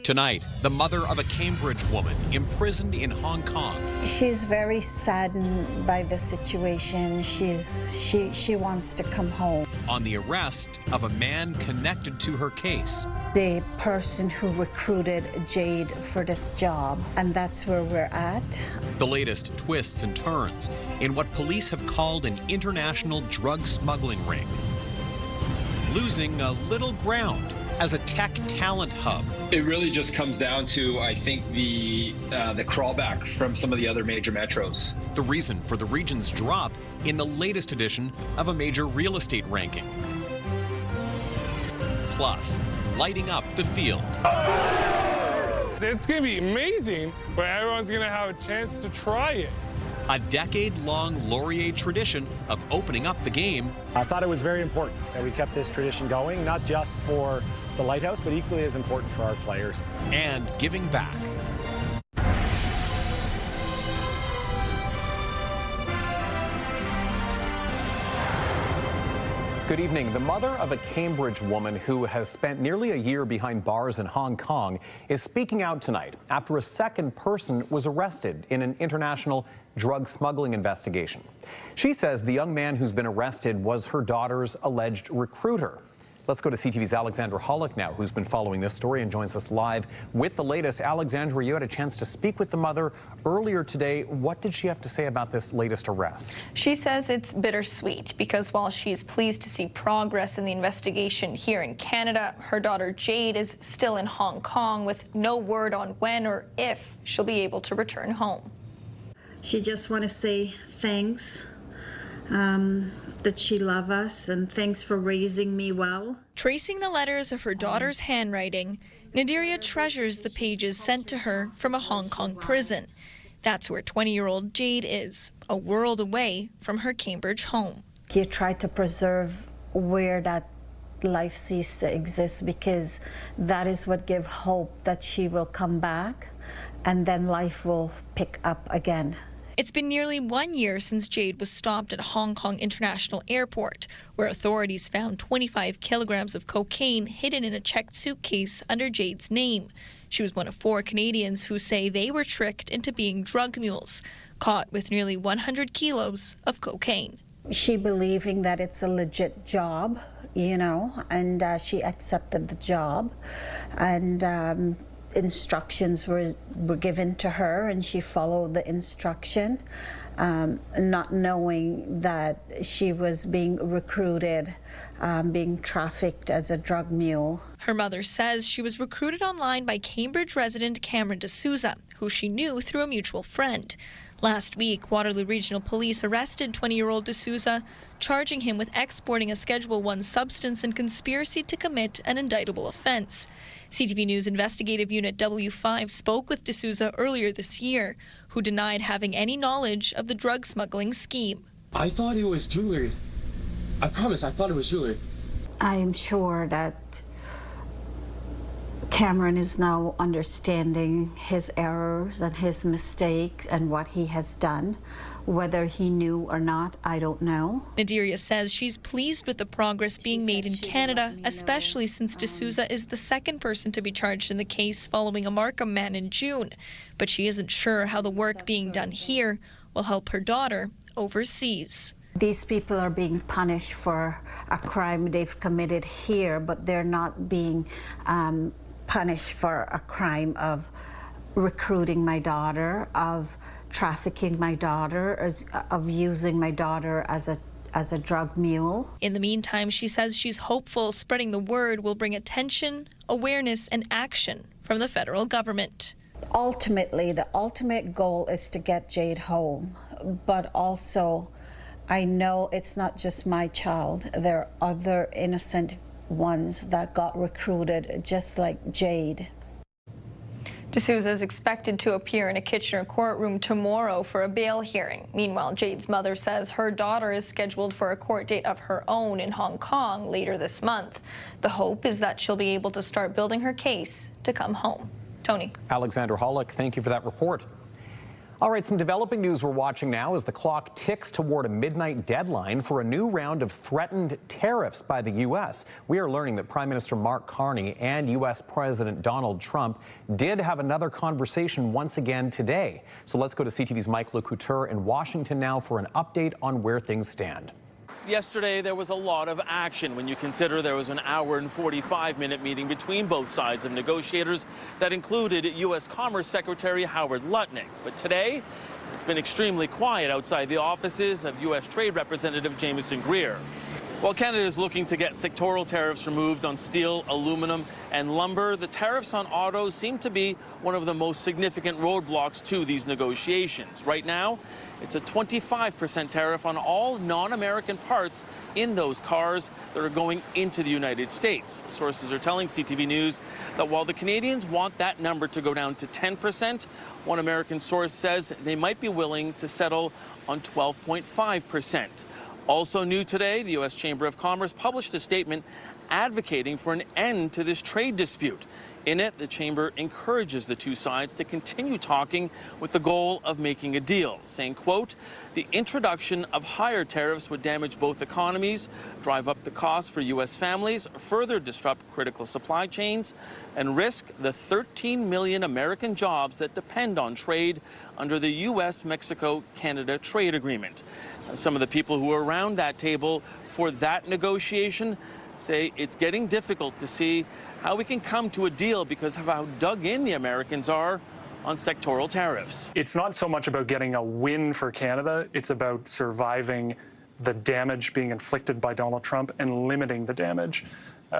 Tonight, the mother of a Cambridge woman imprisoned in Hong Kong. She's very saddened by the situation. She wants to come home. On the arrest of a man connected to her case. The person who recruited Jade for this job, and that's where we're at. The latest twists and turns in what police have called an international drug smuggling ring. Losing a little ground as a tech talent hub. It really just comes down to, I think, the crawlback from some of the other major metros. The reason for the region's drop in the latest edition of a major real estate ranking. Plus, lighting up the field. It's going to be amazing, but everyone's going to have a chance to try it. A decade-long Laurier tradition of opening up the game. I thought it was very important that we kept this tradition going, not just for the Lighthouse, but equally as important for our players. And giving back. Good evening. The mother of a Cambridge woman who has spent nearly a year behind bars in Hong Kong is speaking out tonight after a second person was arrested in an international drug smuggling investigation. She says the young man who's been arrested was her daughter's alleged recruiter. Let's go to CTV's Alexandra Hollick now, who's been following this story and joins us live with the latest. Alexandra, you had a chance to speak with the mother earlier today. What did she have to say about this latest arrest? She says it's bittersweet because while she's pleased to see progress in the investigation here in Canada, her daughter Jade is still in Hong Kong with no word on when or if she'll be able to return home. She just want to say thanks. That she loves us, and thanks for raising me well. Tracing the letters of her daughter's handwriting, Nadiria treasures the pages sent to her from a Hong Kong prison. That's where 20-year-old Jade is, a world away from her Cambridge home. You try to preserve where that life ceased to exist, because that is what gives hope that she will come back and then life will pick up again. It's been nearly 1 year since Jade was stopped at Hong Kong International Airport, where authorities found 25 kilograms of cocaine hidden in a checked suitcase under Jade's name. She was one of 4 Canadians who say they were tricked into being drug mules, caught with nearly 100 kilos of cocaine. She believing that it's a legit job, you know, and she accepted the job, and instructions were given to her, and she followed the instruction, not knowing that she was being recruited, being trafficked as a drug mule. Her mother says she was recruited online by Cambridge resident Cameron D'Souza, who she knew through a mutual friend. Last week, Waterloo Regional Police arrested 20-year-old D'Souza, charging him with exporting a Schedule I substance and conspiracy to commit an indictable offense. CTV News Investigative Unit W5 spoke with D'Souza earlier this year, who denied having any knowledge of the drug smuggling scheme. I thought it was jewelry. I promise, I thought it was jewelry. I am sure that Cameron is now understanding his errors and his mistakes and what he has done. Whether he knew or not, I don't know. Nadiria says she's pleased with the progress being made in Canada, especially since D'Souza is the second person to be charged in the case following a Markham man in June. But she isn't sure how the work being done here will help her daughter overseas. These people are being punished for a crime they've committed here, but they're not being punished for a crime of recruiting my daughter, of trafficking my daughter, of using my daughter as a drug mule. In the meantime, she says she's hopeful spreading the word will bring attention, awareness, and action from the federal government. Ultimately, the ultimate goal is to get Jade home, but also I know it's not just my child. There are other innocent ones that got recruited just like Jade. D'Souza is expected to appear in a Kitchener courtroom tomorrow for a bail hearing. Meanwhile, Jade's mother says her daughter is scheduled for a court date of her own in Hong Kong later this month. The hope is that she'll be able to start building her case to come home. Tony. Alexandra Hollick, thank you for that report. All right, some developing news we're watching now as the clock ticks toward a midnight deadline for a new round of threatened tariffs by the U.S. We are learning that Prime Minister Mark Carney and U.S. President Donald Trump did have another conversation once again today. So let's go to CTV's Mike LeCouture in Washington now for an update on where things stand. Yesterday, there was a lot of action when you consider there was an hour and 45-minute meeting between both sides of negotiators that included U.S. Commerce Secretary Howard Lutnick. But today, it's been extremely quiet outside the offices of U.S. Trade Representative Jamieson Greer. While Canada is looking to get sectoral tariffs removed on steel, aluminum, and lumber, the tariffs on autos seem to be one of the most significant roadblocks to these negotiations. Right now, it's a 25% tariff on all non-American parts in those cars that are going into the United States. Sources are telling CTV News that while the Canadians want that number to go down to 10%, one American source says they might be willing to settle on 12.5%. Also new today, the U.S. Chamber of Commerce published a statement advocating for an end to this trade dispute. In it, the chamber encourages the two sides to continue talking with the goal of making a deal, saying, quote, the introduction of higher tariffs would damage both economies, drive up the costs for U.S. families, further disrupt critical supply chains, and risk the 13 million American jobs that depend on trade under the U.S.-Mexico-Canada trade agreement. Some of the people who were around that table for that negotiation say it's getting difficult to see how we can come to a deal because of how dug in the Americans are on sectoral tariffs. It's not so much about getting a win for Canada, it's about surviving the damage being inflicted by Donald Trump and limiting the damage.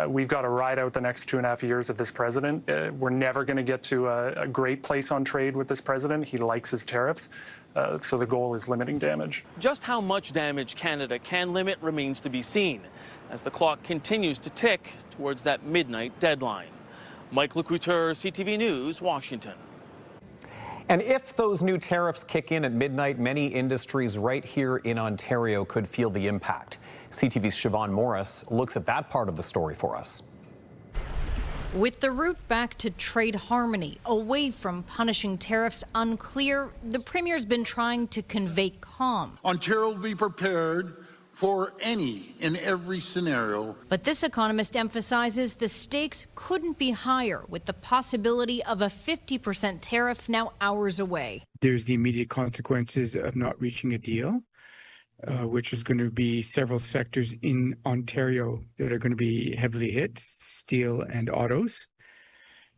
We've got to ride out the next 2.5 years of this president. We're never going to get to a great place on trade with this president. He likes his tariffs. So the goal is limiting damage. Just how much damage Canada can limit remains to be seen as the clock continues to tick towards that midnight deadline. Mike LeCouture, CTV News, Washington. And if those new tariffs kick in at midnight, many industries right here in Ontario could feel the impact. CTV's Siobhan Morris looks at that part of the story for us. With the route back to trade harmony, away from punishing tariffs unclear, the Premier's been trying to convey calm. Ontario will be prepared for any and every scenario. But this economist emphasizes the stakes couldn't be higher, with the possibility of a 50% tariff now hours away. There's the immediate consequences of not reaching a deal, which is going to be several sectors in Ontario that are going to be heavily hit, steel and autos.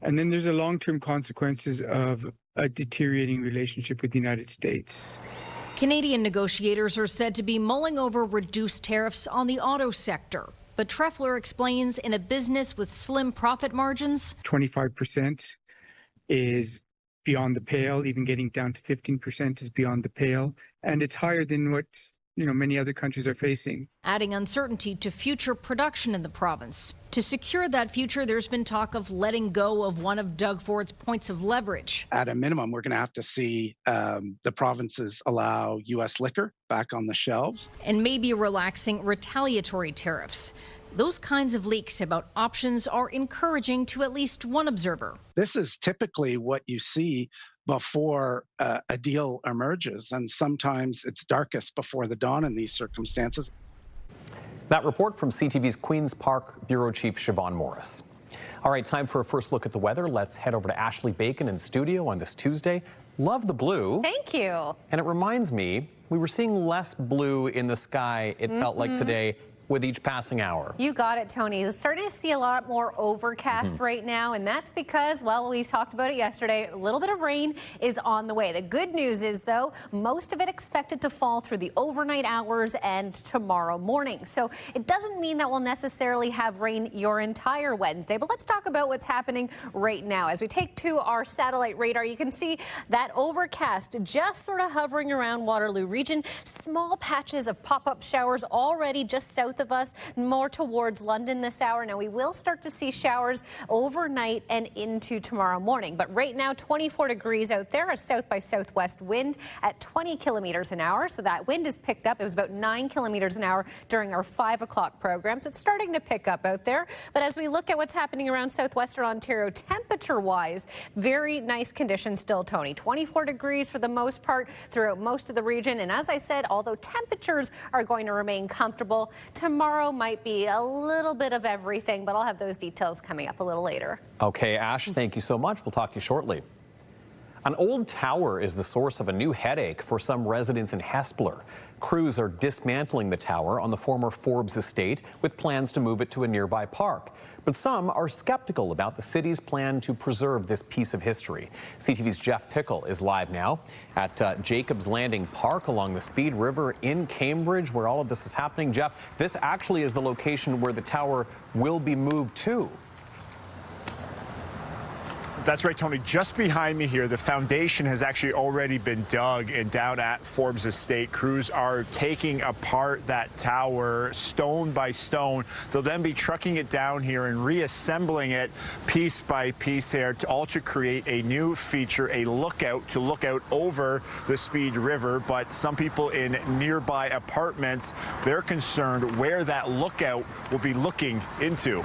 And then there's the long-term consequences of a deteriorating relationship with the United States. Canadian negotiators are said to be mulling over reduced tariffs on the auto sector. But Treffler explains in a business with slim profit margins, 25% is beyond the pale. Even getting down to 15% is beyond the pale. And it's higher than what many other countries are facing. Adding uncertainty to future production in the province. To secure that future, there's been talk of letting go of one of Doug Ford's points of leverage. At a minimum, we're going to have to see the provinces allow U.S. liquor back on the shelves. And maybe relaxing retaliatory tariffs. Those kinds of leaks about options are encouraging to at least one observer. This is typically what you see before a deal emerges, and sometimes it's darkest before the dawn in these circumstances. That report from CTV's Queen's Park Bureau Chief Siobhan Morris. All right, time for a first look at the weather. Let's head over to Ashley Bacon in studio on this Tuesday. Love the blue. Thank you. And it reminds me, we were seeing less blue in the sky, it felt like today, with each passing hour. You got it, Tony. We're starting to see a lot more overcast right now, and that's because, well, we talked about it yesterday, a little bit of rain is on the way. The good news is, though, most of it expected to fall through the overnight hours and tomorrow morning. So it doesn't mean that we'll necessarily have rain your entire Wednesday, but let's talk about what's happening right now. As we take to our satellite radar, you can see that overcast just sort of hovering around Waterloo region. Small patches of pop-up showers already just south south of us, more towards London this hour. Now, we will start to see showers overnight and into tomorrow morning. But right now, 24 degrees out there, a south by southwest wind at 20 kilometers an hour. So that wind is picked up. It was about 9 kilometers an hour during our 5 o'clock program. So it's starting to pick up out there. But as we look at what's happening around southwestern Ontario, temperature-wise, very nice conditions still, Tony. 24 degrees for the most part throughout most of the region. And as I said, although temperatures are going to remain comfortable, tomorrow might be a little bit of everything, but I'll have those details coming up a little later. Okay, Ash, thank you so much. We'll talk to you shortly. An old tower is the source of a new headache for some residents in Hespeler. Crews are dismantling the tower on the former Forbes estate with plans to move it to a nearby park. But some are skeptical about the city's plan to preserve this piece of history. CTV's Jeff Pickle is live now at Jacob's Landing Park along the Speed River in Cambridge, where all of this is happening. Jeff, this actually is the location where the tower will be moved to. That's right, Tony. Just behind me here, the foundation has actually already been dug, and down at Forbes Estate, crews are taking apart that tower stone by stone. They'll then be trucking it down here and reassembling it piece by piece here, all to create a new feature, a lookout to look out over the Speed River. But some people in nearby apartments, they're concerned where that lookout will be looking into.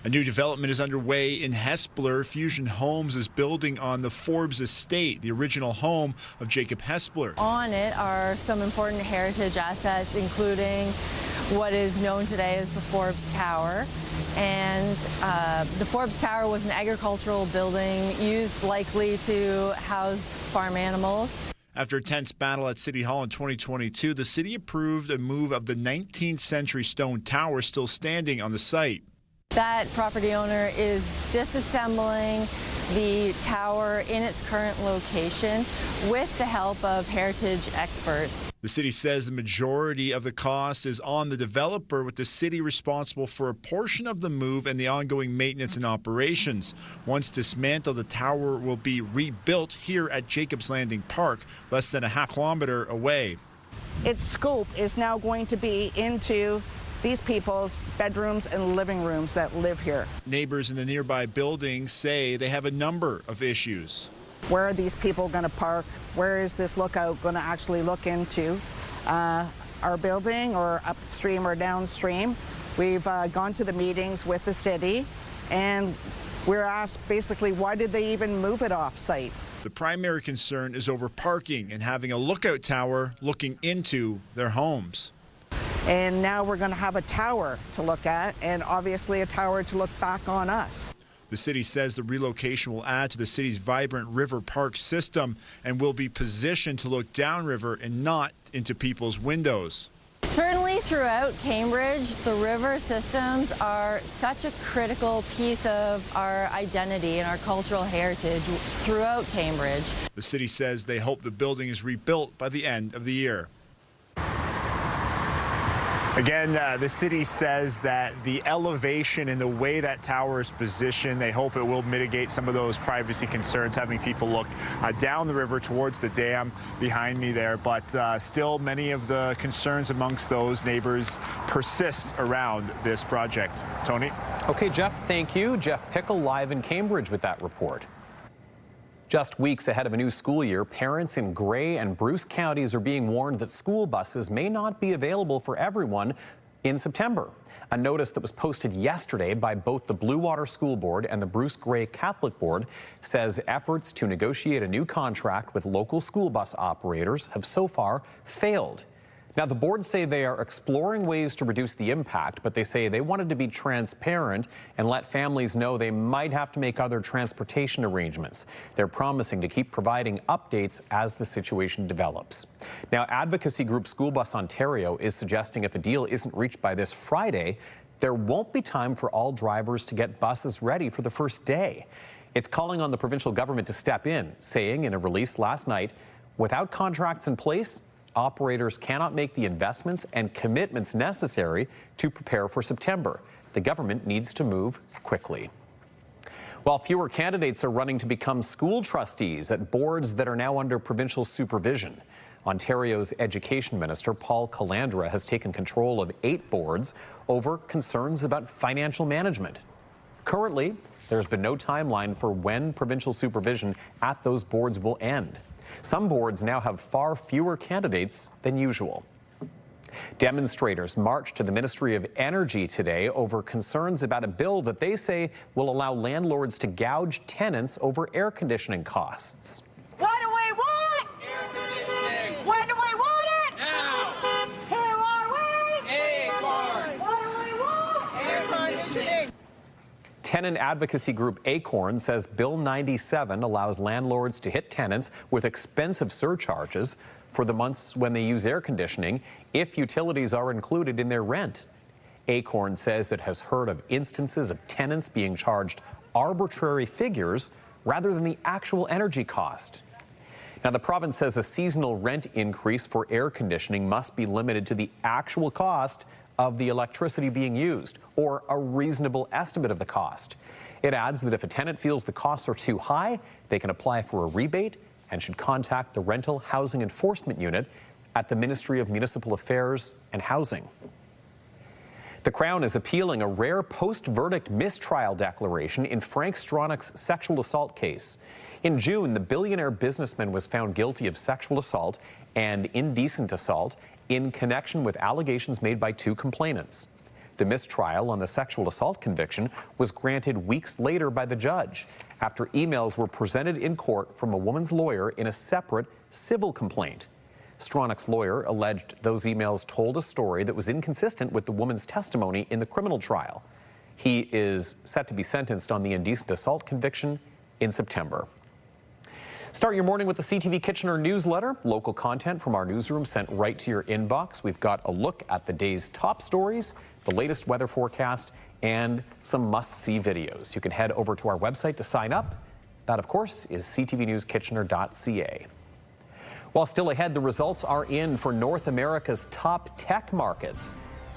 A new development is underway in Hespeler. Fusion Homes is building on the Forbes estate, the original home of Jacob Hespeler. On it are some important heritage assets, including what is known today as the Forbes Tower. And the Forbes Tower was an agricultural building used likely to house farm animals. After a tense battle at City Hall in 2022, the city approved a move of the 19th century stone tower still standing on the site. That property owner is disassembling the tower in its current location with the help of heritage experts. The city says the majority of the cost is on the developer, with the city responsible for a portion of the move and the ongoing maintenance and operations. Once dismantled, the tower will be rebuilt here at Jacob's Landing Park, less than a half kilometer away. Its scope is now going to be into these people's bedrooms and living rooms that live here. Neighbors in the nearby building say they have a number of issues. Where are these people going to park? Where is this lookout going to actually look into? Our building, or upstream or downstream? We've gone to the meetings with the city, and we're asked basically, why did they even move it off-site? The primary concern is over parking and having a lookout tower looking into their homes. And now we're going to have a tower to look at, and obviously a tower to look back on us. The city says the relocation will add to the city's vibrant river park system and will be positioned to look downriver and not into people's windows. Certainly throughout Cambridge, the river systems are such a critical piece of our identity and our cultural heritage throughout Cambridge. The city says they hope the building is rebuilt by the end of the year. Again, the city says that the elevation and the way that tower is positioned, they hope it will mitigate some of those privacy concerns, having people look down the river towards the dam behind me there. But still, many of the concerns amongst those neighbors persist around this project. Tony? Okay, Jeff, thank you. Jeff Pickle live in Cambridge with that report. Just weeks ahead of a new school year, parents in Grey and Bruce counties are being warned that school buses may not be available for everyone in September. A notice that was posted yesterday by both the Blue Water School Board and the Bruce Grey Catholic Board says efforts to negotiate a new contract with local school bus operators have so far failed. Now, the boards say they are exploring ways to reduce the impact, but they say they wanted to be transparent and let families know they might have to make other transportation arrangements. They're promising to keep providing updates as the situation develops. Now, advocacy group School Bus Ontario is suggesting if a deal isn't reached by this Friday, there won't be time for all drivers to get buses ready for the first day. It's calling on the provincial government to step in, saying in a release last night, without contracts in place, operators cannot make the investments and commitments necessary to prepare for September. The government needs to move quickly. While fewer candidates are running to become school trustees at boards that are now under provincial supervision, Ontario's Education Minister Paul Calandra has taken control of 8 boards over concerns about financial management. Currently, there's been no timeline for when provincial supervision at those boards will end. Some boards now have far fewer candidates than usual. Demonstrators marched to the Ministry of Energy today over concerns about a bill that they say will allow landlords to gouge tenants over air conditioning costs. What do we want? Air conditioning. When do we want it? Now. Who are we? Acorn. What do we want? Air conditioning. Tenant advocacy group Acorn says Bill 97 allows landlords to hit tenants with expensive surcharges for the months when they use air conditioning if utilities are included in their rent. Acorn says it has heard of instances of tenants being charged arbitrary figures rather than the actual energy cost. Now, the province says a seasonal rent increase for air conditioning must be limited to the actual cost of the electricity being used, or a reasonable estimate of the cost. It adds that if a tenant feels the costs are too high, they can apply for a rebate and should contact the Rental Housing Enforcement Unit at the Ministry of Municipal Affairs and Housing. The Crown is appealing a rare post-verdict mistrial declaration in Frank Stronach's sexual assault case. In June, the billionaire businessman was found guilty of sexual assault and indecent assault in connection with allegations made by 2 complainants. The mistrial on the sexual assault conviction was granted weeks later by the judge after emails were presented in court from a woman's lawyer in a separate civil complaint. Stronach's lawyer alleged those emails told a story that was inconsistent with the woman's testimony in the criminal trial. He is set to be sentenced on the indecent assault conviction in September. Start your morning with the CTV Kitchener newsletter. Local content from our newsroom sent right to your inbox. We've got a look at the day's top stories, the latest weather forecast, and some must-see videos. You can head over to our website to sign up. That, of course, is ctvnewskitchener.ca. While still ahead, the results are in for North America's top tech markets.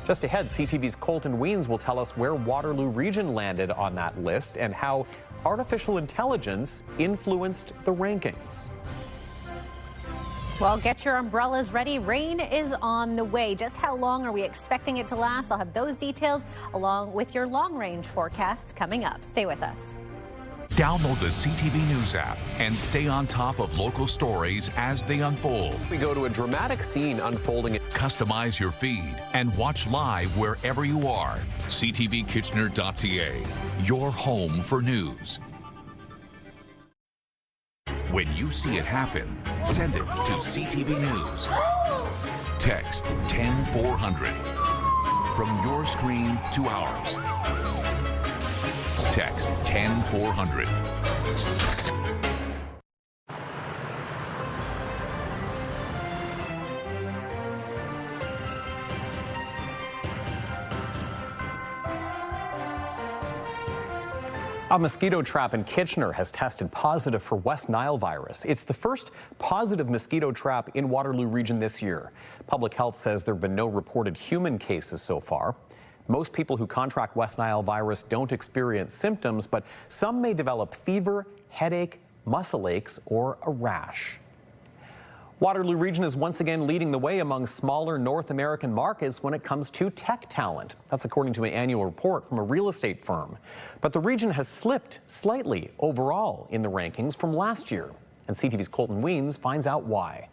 Just ahead, CTV's Colton Weens will tell us where Waterloo Region landed on that list and how artificial intelligence influenced the rankings. Well, get your umbrellas ready. Rain is on the way. Just how long are we expecting it to last? I'll have those details along with your long-range forecast coming up. Stay with us. Download the CTV News app and stay on top of local stories as they unfold. We go to a dramatic scene unfolding. Customize your feed and watch live wherever you are. CTVKitchener.ca, your home for news. When you see it happen, send it to CTV News. Text 10400. From your screen to ours. Text 10400. A mosquito trap in Kitchener has tested positive for West Nile virus. It's the first positive mosquito trap in Waterloo Region this year. Public Health says there have been no reported human cases so far. Most people who contract West Nile virus don't experience symptoms, but some may develop fever, headache, muscle aches, or a rash. Waterloo Region is once again leading the way among smaller North American markets when it comes to tech talent. That's according to an annual report from a real estate firm. But the region has slipped slightly overall in the rankings from last year. And CTV's Colton Weens finds out why.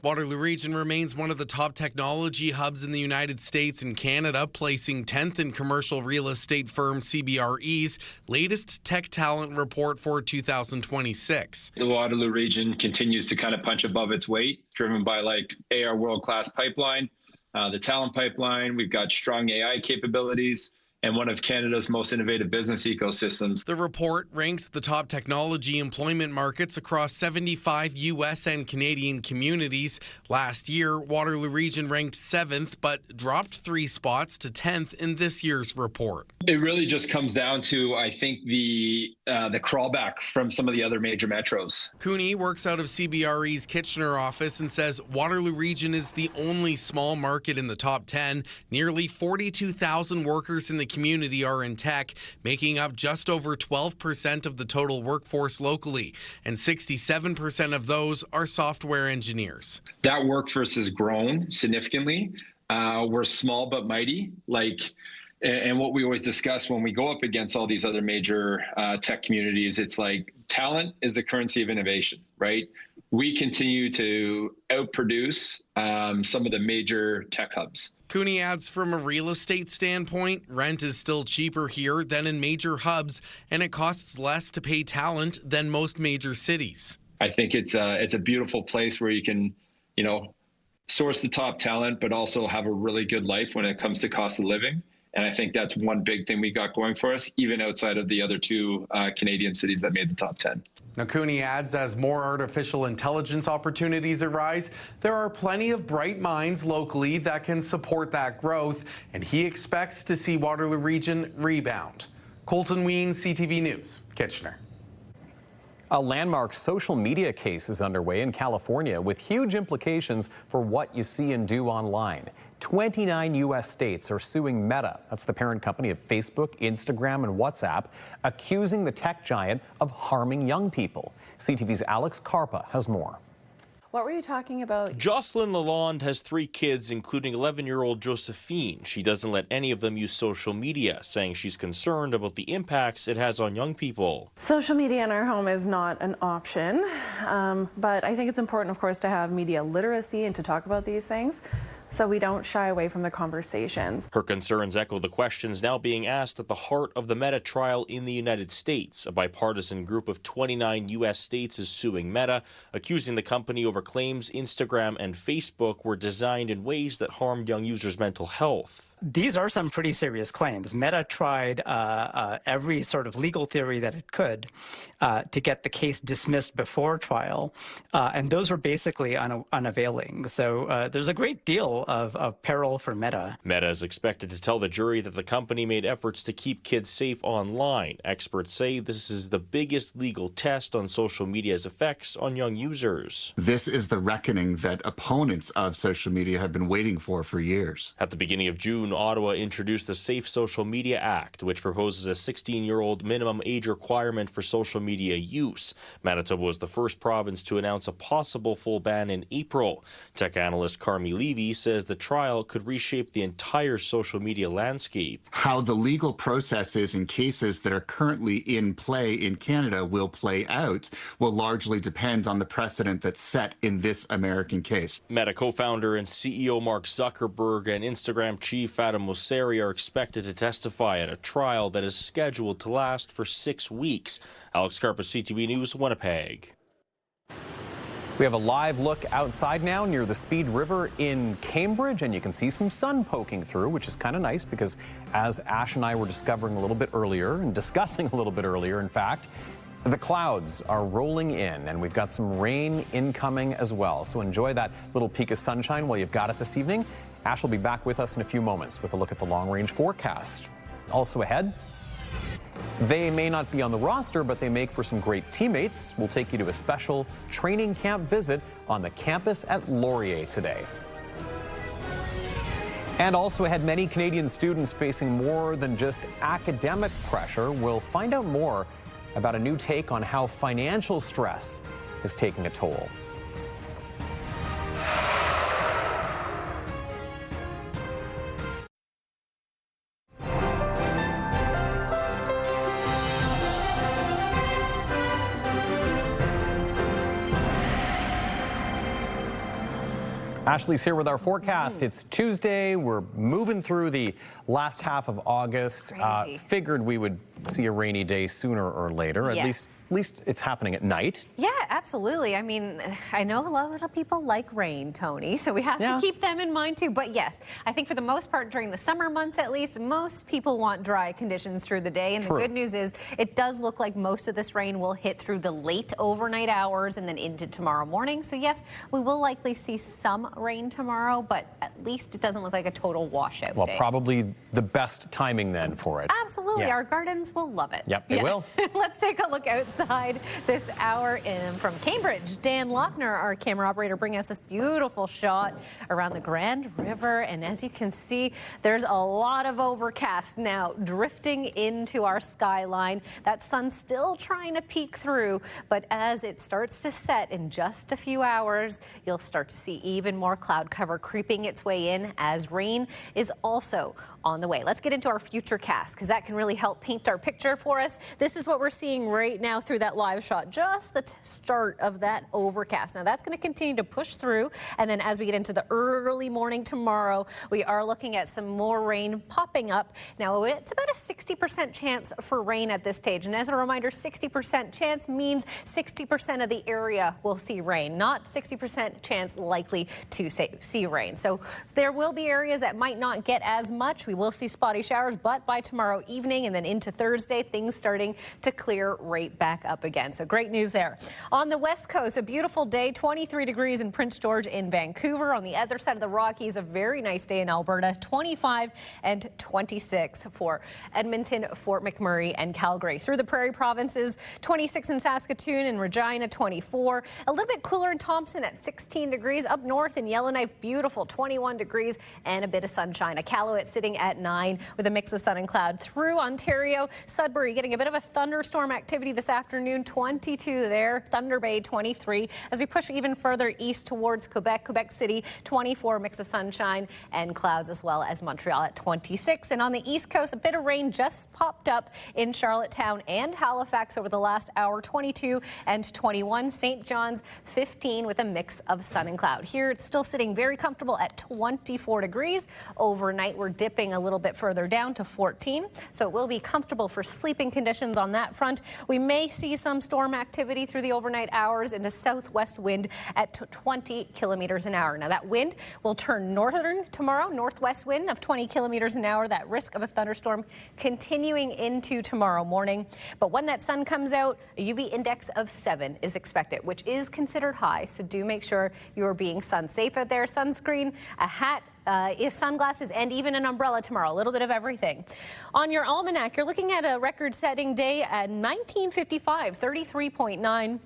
Waterloo Region remains one of the top technology hubs in the United States and Canada, placing 10th in commercial real estate firm CBRE's latest tech talent report for 2026. The Waterloo Region continues to kind of punch above its weight, driven by like AR world-class pipeline, the talent pipeline. We've got strong AI capabilities and one of Canada's most innovative business ecosystems. The report ranks the top technology employment markets across 75 U.S. and Canadian communities. Last year, Waterloo Region ranked 7th, but dropped 3 spots to 10th in this year's report. It really just comes down to, I think, the crawlback from some of the other major metros. Cooney works out of CBRE's Kitchener office and says Waterloo Region is the only small market in the top 10. Nearly 42,000 workers in the community are in tech, making up just over 12% of the total workforce locally, and 67% of those are software engineers. That workforce has grown significantly. We're small but mighty, and what we always discuss when we go up against all these other major tech communities, it's like talent is the currency of innovation, right? We continue to outproduce some of the major tech hubs. Cooney adds, from a real estate standpoint, rent is still cheaper here than in major hubs, and it costs less to pay talent than most major cities. I think it's a beautiful place where you can, source the top talent, but also have a really good life when it comes to cost of living. And I think that's one big thing we got going for us, even outside of the other two Canadian cities that made the top 10. Now, Cooney adds, as more artificial intelligence opportunities arise, there are plenty of bright minds locally that can support that growth, and he expects to see Waterloo Region rebound. Colton Ween, CTV News, Kitchener. A landmark social media case is underway in California with huge implications for what you see and do online. 29 U.S. states are suing Meta, that's the parent company of Facebook, Instagram, and WhatsApp, accusing the tech giant of harming young people. CTV's Alex Carpa has more. What were you talking about? Jocelyn Lalonde has 3 kids, including 11-year-old Josephine. She doesn't let any of them use social media, saying she's concerned about the impacts it has on young people. Social media in our home is not an option, but I think it's important, of course, to have media literacy and to talk about these things, so we don't shy away from the conversations. Her concerns echo the questions now being asked at the heart of the Meta trial in the United States. A bipartisan group of 29 U.S. states is suing Meta, accusing the company over claims Instagram and Facebook were designed in ways that harm young users' mental health. These are some pretty serious claims. Meta tried every sort of legal theory that it could to get the case dismissed before trial, and those were basically unavailing. So there's a great deal of peril for Meta. Meta is expected to tell the jury that the company made efforts to keep kids safe online. Experts say this is the biggest legal test on social media's effects on young users. This is the reckoning that opponents of social media have been waiting for years. At the beginning of June, Ottawa introduced the Safe Social Media Act, which proposes a 16-year-old minimum age requirement for social media use. Manitoba was the first province to announce a possible full ban in April. Tech analyst Carmi Levy says the trial could reshape the entire social media landscape. How the legal processes in cases that are currently in play in Canada will play out will largely depend on the precedent that's set in this American case. Meta co-founder and CEO Mark Zuckerberg and Instagram chief Adam Mosseri are expected to testify at a trial that is scheduled to last for 6 weeks. Alex Carpa, CTV News, Winnipeg. We have a live look outside now near the Speed River in Cambridge, and you can see some sun poking through, which is kind of nice because, as Ash and I were discovering a little bit earlier and discussing a little bit earlier, in fact, the clouds are rolling in, and we've got some rain incoming as well. So enjoy that little peek of sunshine while you've got it this evening. Ash will be back with us in a few moments with a look at the long-range forecast. Also ahead, they may not be on the roster, but they make for some great teammates. We'll take you to a special training camp visit on the campus at Laurier today. And also ahead, many Canadian students facing more than just academic pressure. We'll find out more about a new take on how financial stress is taking a toll. Ashley's here with our forecast. It's Tuesday. We're moving through the last half of August. Figured we would see a rainy day sooner or later. Yes. At least it's happening at night. Yeah, absolutely. I mean, I know a lot of people like rain, Tony, so we have to keep them in mind too. But yes, I think for the most part during the summer months at least, most people want dry conditions through the day. And the good news is it does look like most of this rain will hit through the late overnight hours and then into tomorrow morning. So yes, we will likely see some rain tomorrow, but at least it doesn't look like a total washout day. Probably the best timing then for it. Absolutely. Our gardens will love it. Yep, they will. Let's take a look outside this hour from from Cambridge, Dan Lochner, our camera operator, bringing us this beautiful shot around the Grand River. And as you can see, there's a lot of overcast now drifting into our skyline. That sun's still trying to peek through, but as it starts to set in just a few hours, you'll start to see even more cloud cover creeping its way in as rain is also on the way. Let's get into our future cast because that can really help paint our picture for us. This is what we're seeing right now through that live shot, just the start of that overcast. Now that's going to continue to push through, and then as we get into the early morning tomorrow, we are looking at some more rain popping up. Now it's about a 60% chance for rain at this stage, and as a reminder, 60% chance means 60% of the area will see rain, not 60% chance likely to see rain. So there will be areas that might not get as much. We will see spotty showers, but by tomorrow evening and then into Thursday, things starting to clear right back up again. So great news there. On the West Coast, a beautiful day, 23 degrees in Prince George in Vancouver. On the other side of the Rockies, a very nice day in Alberta, 25 and 26 for Edmonton, Fort McMurray and Calgary. Through the Prairie provinces, 26 in Saskatoon and Regina, 24. A little bit cooler in Thompson at 16 degrees. Up north in Yellowknife, beautiful, 21 degrees and a bit of sunshine. Iqaluit sitting at 9 with a mix of sun and cloud. Through Ontario, Sudbury getting a bit of a thunderstorm activity this afternoon, 22 there. Thunder Bay, 23. As we push even further east towards Quebec City, 24, mix of sunshine and clouds, as well as Montreal at 26. And on the east coast, a bit of rain just popped up in Charlottetown and Halifax over the last hour, 22 and 21. St. John's, 15 with a mix of sun and cloud. Here it's still sitting very comfortable at 24 degrees. Overnight, we're dipping a little bit further down to 14, so it will be comfortable for sleeping conditions on that front. We may see some storm activity through the overnight hours into southwest wind at 20 kilometers an hour. Now that wind will turn northern tomorrow, northwest wind of 20 kilometers an hour. That risk of a thunderstorm continuing into tomorrow morning. But when that sun comes out, a UV index of 7 is expected, which is considered high, so do make sure you are being sun safe out there. Sunscreen, a hat, sunglasses, and even an umbrella tomorrow. A little bit of everything. On your almanac, you're looking at a record-setting day at 1955, 33.9.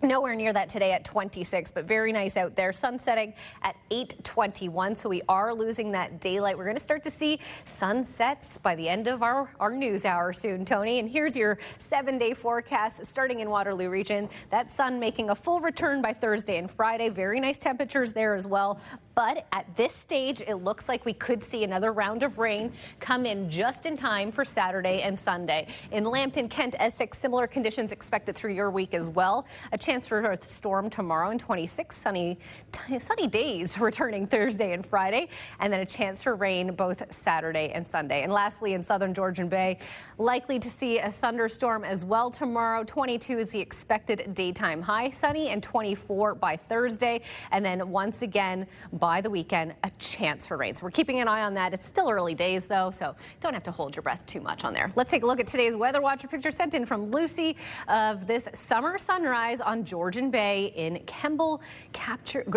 Nowhere near that today at 26, but very nice out there. Sun setting at 8:21, so we are losing that daylight. We're going to start to see sunsets by the end of our news hour soon, Tony. And here's your 7-day forecast starting in Waterloo region. That sun making a full return by Thursday and Friday. Very nice temperatures there as well. But at this stage, it looks like we could see another round of rain come in just in time for Saturday and Sunday. In Lambton, Kent, Essex, similar conditions expected through your week as well. A chance for a storm tomorrow and 26 sunny days returning Thursday and Friday, and then a chance for rain both Saturday and Sunday. And lastly, in southern Georgian Bay, likely to see a thunderstorm as well tomorrow. 22 is the expected daytime high, sunny, and 24 by Thursday. And then once again, by the weekend, a chance for rain. So we're keeping an eye on that. It's still early days, though, so don't have to hold your breath too much on there. Let's take a look at today's Weather Watcher picture sent in from Lucy of this summer sunrise on Georgian Bay in Kemble.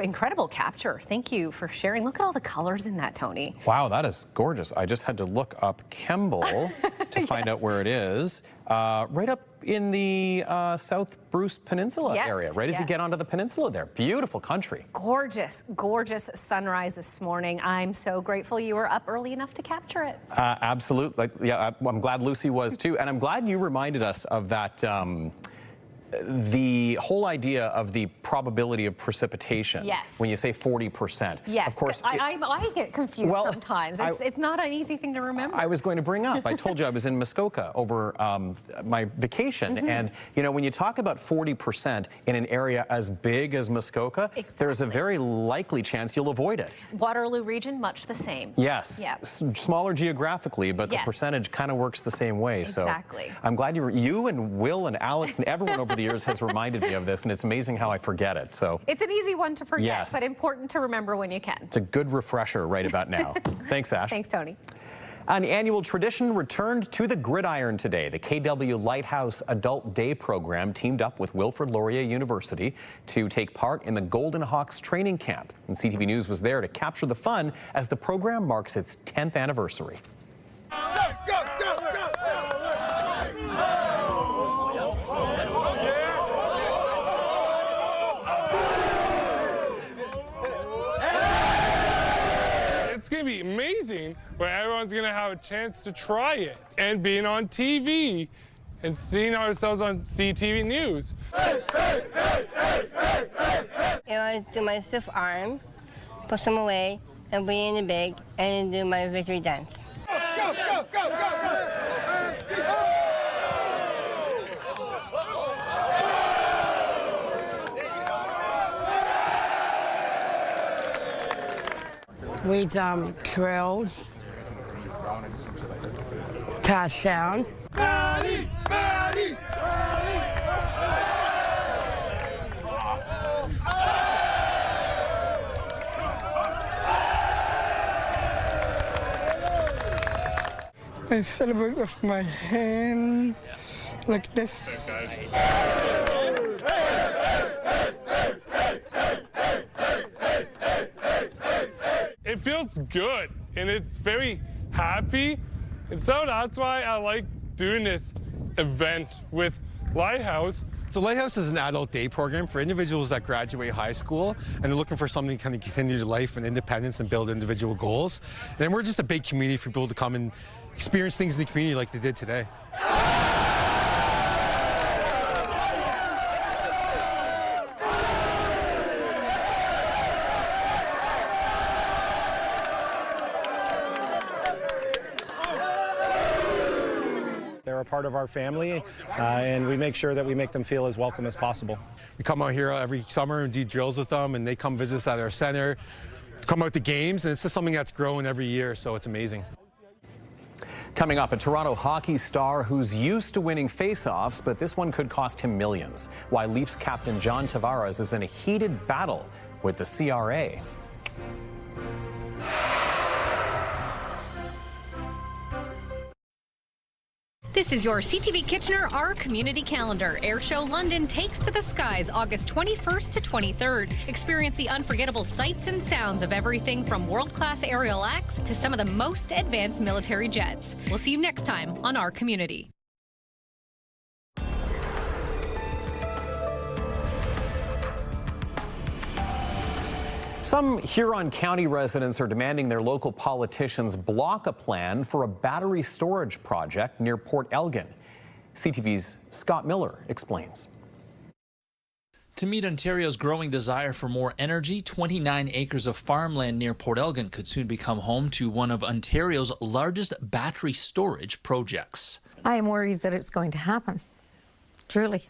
Incredible capture. Thank you for sharing. Look at all the colors in that, Tony. Wow, that is gorgeous. I just had to look up Kemble to find out where it is. Right up in the South Bruce Peninsula area, right as you get onto the peninsula there. Beautiful country. Gorgeous, gorgeous sunrise this morning. I'm so grateful you were up early enough to capture it. Absolutely. I'm glad Lucy was too. And I'm glad you reminded us of that the whole idea of the probability of precipitation. Yes. When you say 40%. Yes. Of course. I get confused sometimes. It's not an easy thing to remember. I was going to bring up, I told you I was in Muskoka over my vacation. And, you know, when you talk about 40% in an area as big as Muskoka, there's a very likely chance you'll avoid it. Waterloo region, much the same. Yes. Yep. Smaller geographically, but the percentage kind of works the same way. Exactly. So I'm glad you and Will and Alex and everyone over the years has reminded me of this, and it's amazing how I forget it. So it's an easy one to forget, but important to remember when you can. It's a good refresher right about now. Thanks, Ash. Thanks, Tony. An annual tradition returned to the gridiron today. The KW Lighthouse Adult Day program teamed up with Wilfrid Laurier University to take part in the Golden Hawks training camp. And CTV News was there to capture the fun as the program marks its 10th anniversary. going to be amazing where everyone's going to have a chance to try it and being on TV and seeing ourselves on CTV News. I want to do my stiff arm, push them away, and bring in the big, and do my victory dance. Go, go, go, go, go! With trails, touchdown. Maddie! Maddie! I celebrate with my hands like this. It feels good and it's very happy, and so that's why I like doing this event with Lighthouse. So Lighthouse is an adult day program for individuals that graduate high school and they're looking for something to kind of continue their life and independence and build individual goals. And we're just a big community for people to come and experience things in the community like they did today. They're a part of our family, and we make sure that we make them feel as welcome as possible. We come out here every summer and do drills with them, and they come visit us at our center, come out to games, and it's just something that's growing every year, so it's amazing. Coming up, a Toronto hockey star who's used to winning face-offs, but this one could cost him millions. Why Leafs captain John Tavares is in a heated battle with the CRA. This is your CTV Kitchener Our Community Calendar. Airshow London takes to the skies August 21st to 23rd. Experience the unforgettable sights and sounds of everything from world-class aerial acts to some of the most advanced military jets. We'll see you next time on Our Community. Some Huron County residents are demanding their local politicians block a plan for a battery storage project near Port Elgin. CTV's Scott Miller explains. To meet Ontario's growing desire for more energy, 29 acres of farmland near Port Elgin could soon become home to one of Ontario's largest battery storage projects. I am worried that it's going to happen, truly.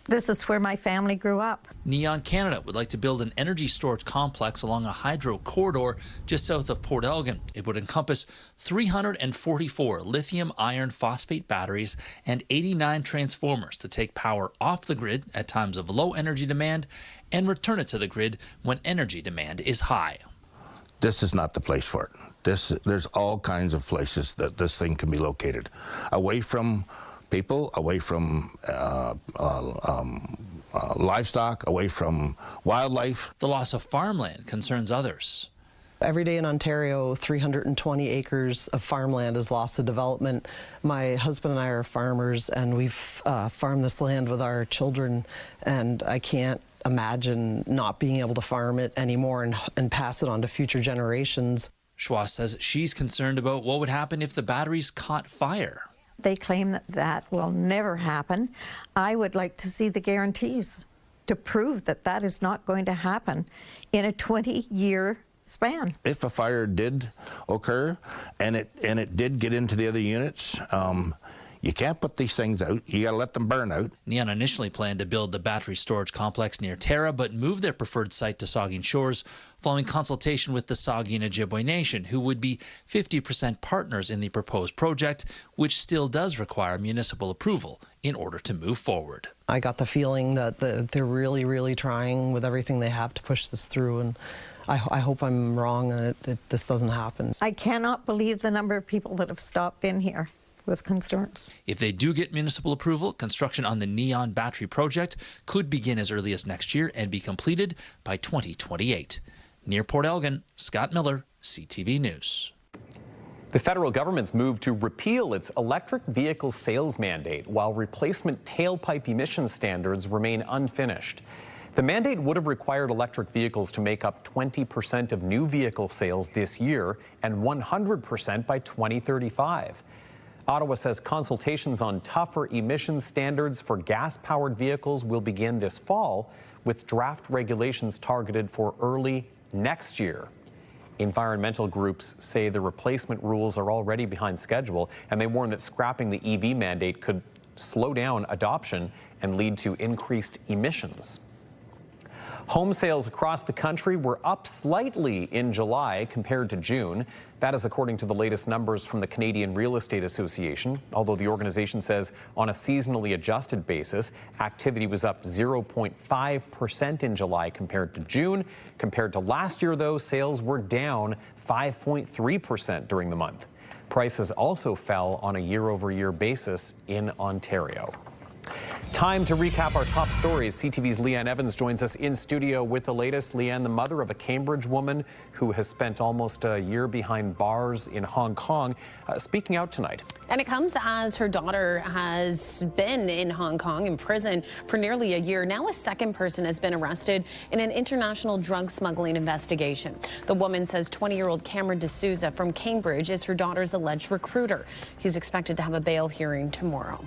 This is where my family grew up. Neon Canada would like to build an energy storage complex along a hydro corridor just south of Port Elgin. It would encompass 344 lithium iron phosphate batteries and 89 transformers to take power off the grid at times of low energy demand and return it to the grid when energy demand is high. This is not the place for it. There's all kinds of places that this thing can be located. Away from people, away from livestock, away from wildlife. The loss of farmland concerns others. Every day in Ontario, 320 acres of farmland is lost to development. My husband and I are farmers, and we've farmed this land with our children, and I can't imagine not being able to farm it anymore and pass it on to future generations. Schwa says she's concerned about what would happen if the batteries caught fire. They claim that that will never happen. I would like to see the guarantees to prove that that is not going to happen in a 20-year span. If a fire did occur and it did get into the other units, you can't put these things out. You got to let them burn out. Neon initially planned to build the battery storage complex near Tara, but moved their preferred site to Saugeen Shores following consultation with the Saugeen Ojibwe Nation, who would be 50% partners in the proposed project, which still does require municipal approval in order to move forward. I got the feeling that they're really, really trying with everything they have to push this through, and I hope I'm wrong and this doesn't happen. I cannot believe the number of people that have stopped in here with concerns. If they do get municipal approval, construction on the Neon battery project could begin as early as next year and be completed by 2028. Near Port Elgin, Scott Miller, CTV News. The federal government's move to repeal its electric vehicle sales mandate while replacement tailpipe emission standards remain unfinished. The mandate would have required electric vehicles to make up 20% of new vehicle sales this year and 100% by 2035. Ottawa says consultations on tougher emissions standards for gas-powered vehicles will begin this fall, with draft regulations targeted for early next year. Environmental groups say the replacement rules are already behind schedule, and they warn that scrapping the EV mandate could slow down adoption and lead to increased emissions. Home sales across the country were up slightly in July compared to June. That is according to the latest numbers from the Canadian Real Estate Association, although the organization says on a seasonally adjusted basis, activity was up 0.5% in July compared to June. Compared to last year, though, sales were down 5.3% during the month. Prices also fell on a year-over-year basis in Ontario. Time to recap our top stories. CTV's Leanne Evans joins us in studio with the latest. Leanne, the mother of a Cambridge woman who has spent almost a year behind bars in Hong Kong, speaking out tonight. And it comes as her daughter has been in Hong Kong in prison for nearly a year. Now a second person has been arrested in an international drug smuggling investigation. The woman says 20-year-old Cameron D'Souza from Cambridge is her daughter's alleged recruiter. He's expected to have a bail hearing tomorrow.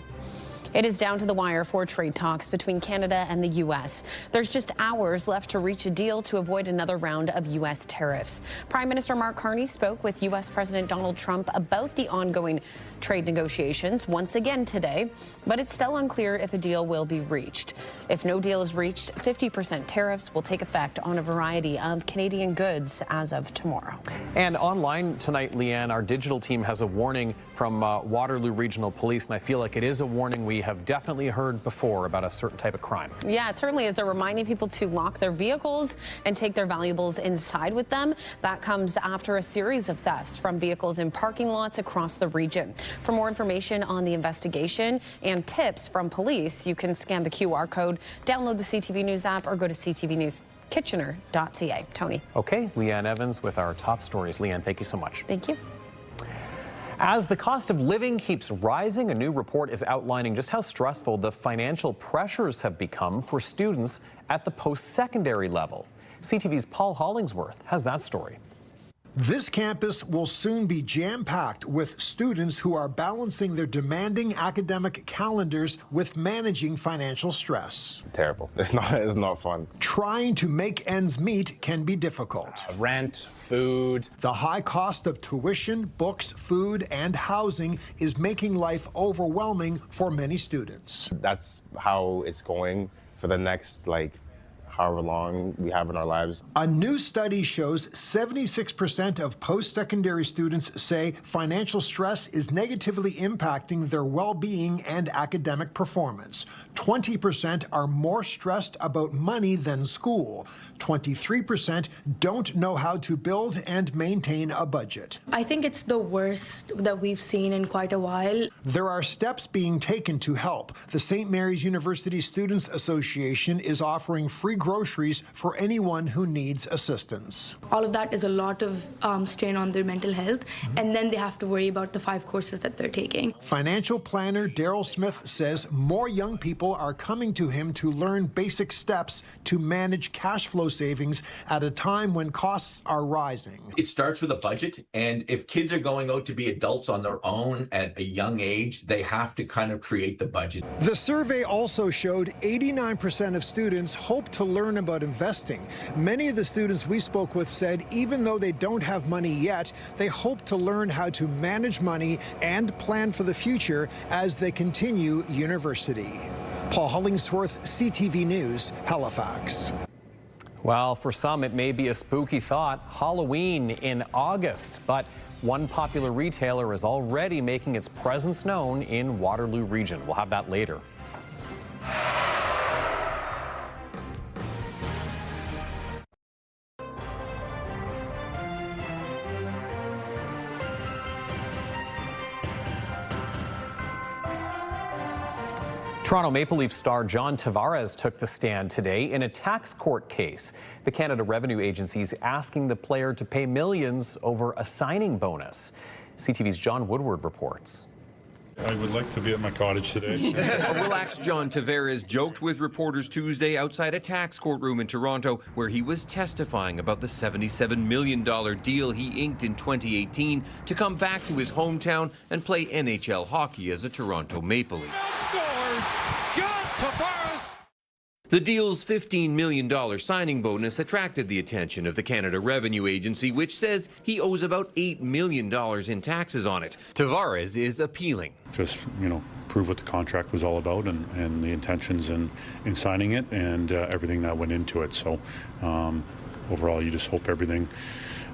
It is down to the wire for trade talks between Canada and the U.S. There's just hours left to reach a deal to avoid another round of U.S. tariffs. Prime Minister Mark Carney spoke with U.S. President Donald Trump about the ongoing trade negotiations once again today, but it's still unclear if a deal will be reached. If no deal is reached, 50% tariffs will take effect on a variety of Canadian goods as of tomorrow. And online tonight, Leanne, our digital team has a warning from Waterloo Regional Police, and I feel like it is a warning we have definitely heard before about a certain type of crime. Yeah, it certainly is. They're reminding people to lock their vehicles and take their valuables inside with them. That comes after a series of thefts from vehicles in parking lots across the region. For more information on the investigation and tips from police, you can scan the QR code, download the CTV News app, or go to ctvnewskitchener.ca. Tony. Okay, Leanne Evans with our top stories. Leanne, thank you so much. Thank you. As the cost of living keeps rising, a new report is outlining just how stressful the financial pressures have become for students at the post-secondary level. CTV's Paul Hollingsworth has that story. This campus will soon be jam-packed with students who are balancing their demanding academic calendars with managing financial stress. Terrible. It's not fun. Trying to make ends meet can be difficult. Rent, food. The high cost of tuition, books, food, and housing is making life overwhelming for many students. That's how it's going for the next, however long we have in our lives. A new study shows 76% of post-secondary students say financial stress is negatively impacting their well-being and academic performance. 20% are more stressed about money than school. 23% don't know how to build and maintain a budget. I think it's the worst that we've seen in quite a while. There are steps being taken to help. The St. Mary's University Students Association is offering free groceries for anyone who needs assistance. All of that is a lot of strain on their mental health, and then they have to worry about the 5 courses that they're taking. Financial planner Daryl Smith says more young people are coming to him to learn basic steps to manage cash flow savings at a time when costs are rising. It starts with a budget, and if kids are going out to be adults on their own at a young age, they have to kind of create the budget. The survey also showed 89% of students hope to learn about investing. Many of the students we spoke with said even though they don't have money yet, they hope to learn how to manage money and plan for the future as they continue university. Paul Hollingsworth, CTV News, Halifax. Well, for some, it may be a spooky thought, Halloween in August, but one popular retailer is already making its presence known in Waterloo Region. We'll have that later. Toronto Maple Leafs star John Tavares took the stand today in a tax court case. The Canada Revenue Agency is asking the player to pay millions over a signing bonus. CTV's John Woodward reports. I would like to be at my cottage today. A relaxed John Tavares joked with reporters Tuesday outside a tax courtroom in Toronto, where he was testifying about the $77 million deal he inked in 2018 to come back to his hometown and play NHL hockey as a Toronto Maple Leaf. Scores John Tavares. The deal's $15 million signing bonus attracted the attention of the Canada Revenue Agency, which says he owes about $8 million in taxes on it. Tavares is appealing. Just, prove what the contract was all about and the intentions in signing it and everything that went into it. So overall, you just hope everything,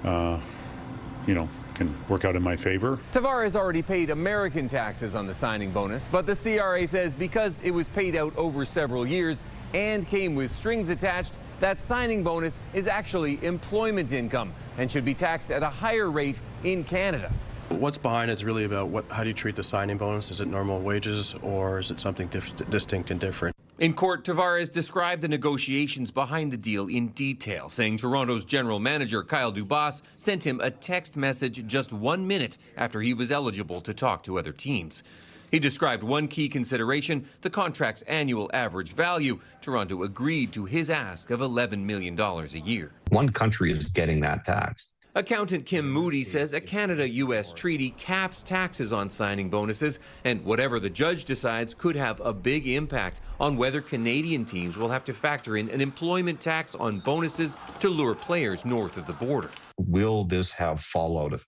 can work out in my favor. Tavares already paid American taxes on the signing bonus, but the CRA says because it was paid out over several years and came with strings attached, that signing bonus is actually employment income and should be taxed at a higher rate in Canada. What's behind it is really about how do you treat the signing bonus? Is it normal wages or is it something distinct and different? In court, Tavares described the negotiations behind the deal in detail, saying Toronto's general manager, Kyle Dubas, sent him a text message just 1 minute after he was eligible to talk to other teams. He described one key consideration, the contract's annual average value. Toronto agreed to his ask of $11 million a year. One country is getting that tax. Accountant Kim Moody says a Canada-U.S. treaty caps taxes on signing bonuses, and whatever the judge decides could have a big impact on whether Canadian teams will have to factor in an employment tax on bonuses to lure players north of the border. Will this have fallout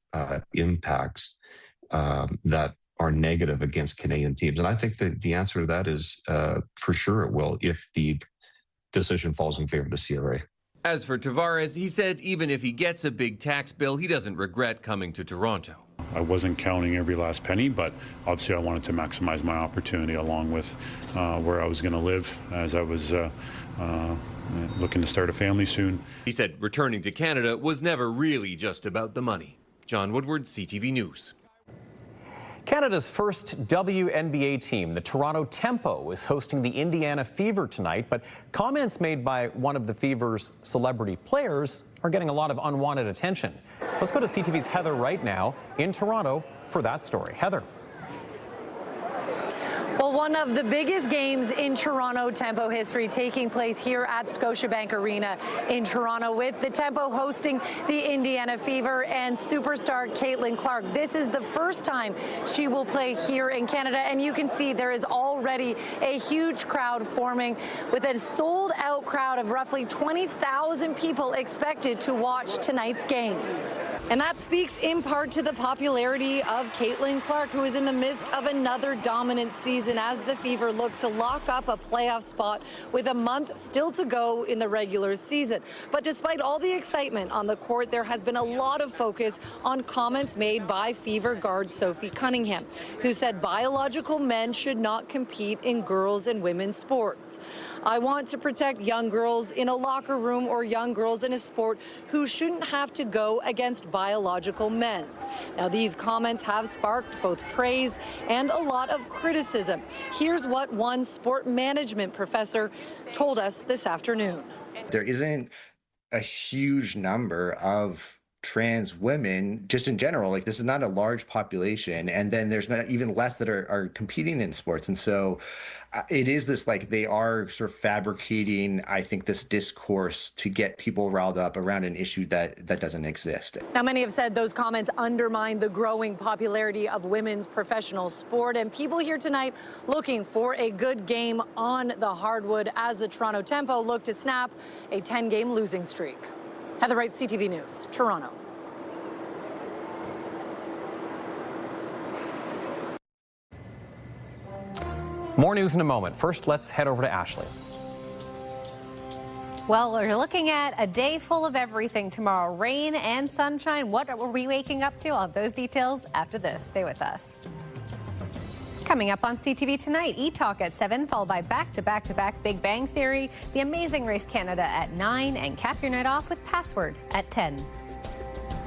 impacts that are negative against Canadian teams? And I think that the answer to that is for sure it will if the decision falls in favor of the CRA. As for Tavares, he said even if he gets a big tax bill, he doesn't regret coming to Toronto. I wasn't counting every last penny, but obviously I wanted to maximize my opportunity along with where I was going to live as I was looking to start a family soon. He said returning to Canada was never really just about the money. John Woodward, CTV News. Canada's first WNBA team, the Toronto Tempo, is hosting the Indiana Fever tonight, but comments made by one of the Fever's celebrity players are getting a lot of unwanted attention. Let's go to CTV's Heather right now in Toronto for that story. Heather. Well, one of the biggest games in Toronto Tempo history taking place here at Scotiabank Arena in Toronto, with the Tempo hosting the Indiana Fever and superstar Caitlin Clark. This is the first time she will play here in Canada, and you can see there is already a huge crowd forming with a sold-out crowd of roughly 20,000 people expected to watch tonight's game. And that speaks in part to the popularity of Caitlin Clark, who is in the midst of another dominant season as the Fever look to lock up a playoff spot with a month still to go in the regular season. But despite all the excitement on the court, there has been a lot of focus on comments made by Fever guard Sophie Cunningham, who said biological men should not compete in girls' and women's sports. I want to protect young girls in a locker room or young girls in a sport who shouldn't have to go against biological men. Now, these comments have sparked both praise and a lot of criticism. Here's what one sport management professor told us this afternoon. There isn't a huge number of trans women just in general. Like, this is not a large population, and then there's not even less that are competing in sports. And so it is this, like, they are sort of fabricating, I think, this discourse to get people riled up around an issue that doesn't exist. Now, many have said those comments undermine the growing popularity of women's professional sport, and people here tonight looking for a good game on the hardwood as the Toronto Tempo look to snap a 10-game losing streak. Heather Wright, CTV News, Toronto. More news in a moment. First, let's head over to Ashley. Well, we're looking at a day full of everything tomorrow. Rain and sunshine. What are we waking up to? I'll have those details after this. Stay with us. Coming up on CTV tonight, E-Talk at 7, followed by back-to-back-to-back Big Bang Theory, The Amazing Race Canada at 9, and cap your night off with Password at 10.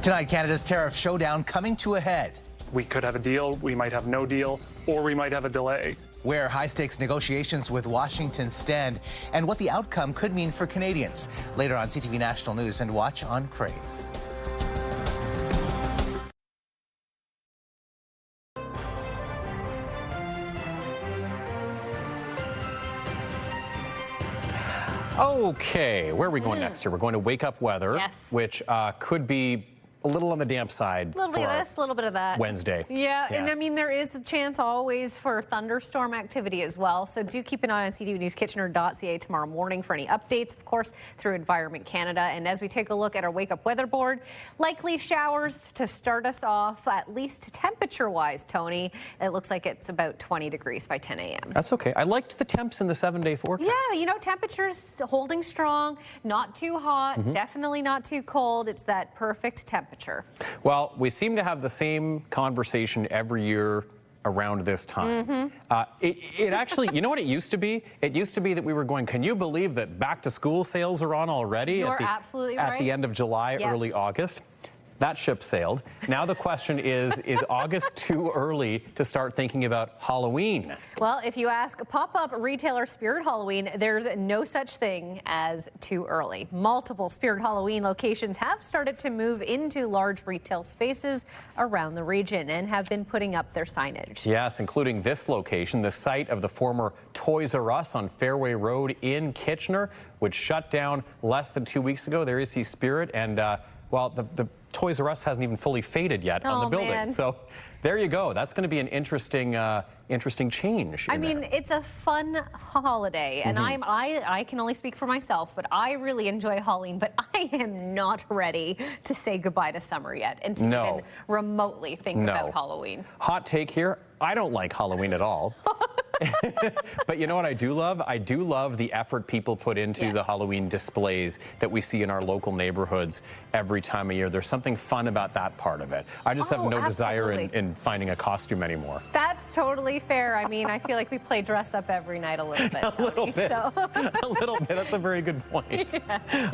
Tonight, Canada's tariff showdown coming to a head. We could have a deal, we might have no deal, or we might have a delay. Where high-stakes negotiations with Washington stand and what the outcome could mean for Canadians. Later on CTV National News, and watch on Crave. Okay, where are we going next here? We're going to wake up weather, Yes. which could be a little on the damp side. A little bit of this, a little bit of that. Wednesday. Yeah, and I mean, there is a chance always for thunderstorm activity as well. So do keep an eye on ctvnewskitchener.ca tomorrow morning for any updates, of course, through Environment Canada. And as we take a look at our wake up weather board, likely showers to start us off, at least temperature-wise, Tony. It looks like it's about 20 degrees by 10 a.m. That's okay. I liked the temps in the 7-day forecast. Yeah, you know, temperatures holding strong, not too hot, definitely not too cold. It's that perfect temperature. Well, we seem to have the same conversation every year around this time. It actually, you know what it used to be? It used to be that we were going, can you believe that back to school sales are on already? You're absolutely right. At the end of July, Yes. early August. That ship sailed. Now the question is August too early to start thinking about Halloween? Well, if you ask pop-up retailer Spirit Halloween, there's no such thing as too early. Multiple Spirit Halloween locations have started to move into large retail spaces around the region and have been putting up their signage. Yes, including this location, the site of the former Toys R Us on Fairway Road in Kitchener, which shut down less than 2 weeks ago. There you see Spirit, and well, the Toys R Us hasn't even fully faded yet on the building. Man. So there you go. That's going to be an interesting change. I mean, it's a fun holiday, and I can only speak for myself, but I really enjoy Halloween, but I am not ready to say goodbye to summer yet and to even remotely think about Halloween. Hot take here. I don't like Halloween at all. But you know what I do love? I do love the effort people put into the Halloween displays that we see in our local neighborhoods every time of year. There's something fun about that part of it. I just have no desire in finding a costume anymore. That's totally fair. I mean, I feel like we play dress up every night a little bit. A little bit. So. A little bit. That's a very good point.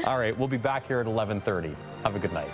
All right, we'll be back here at 11:30. Have a good night.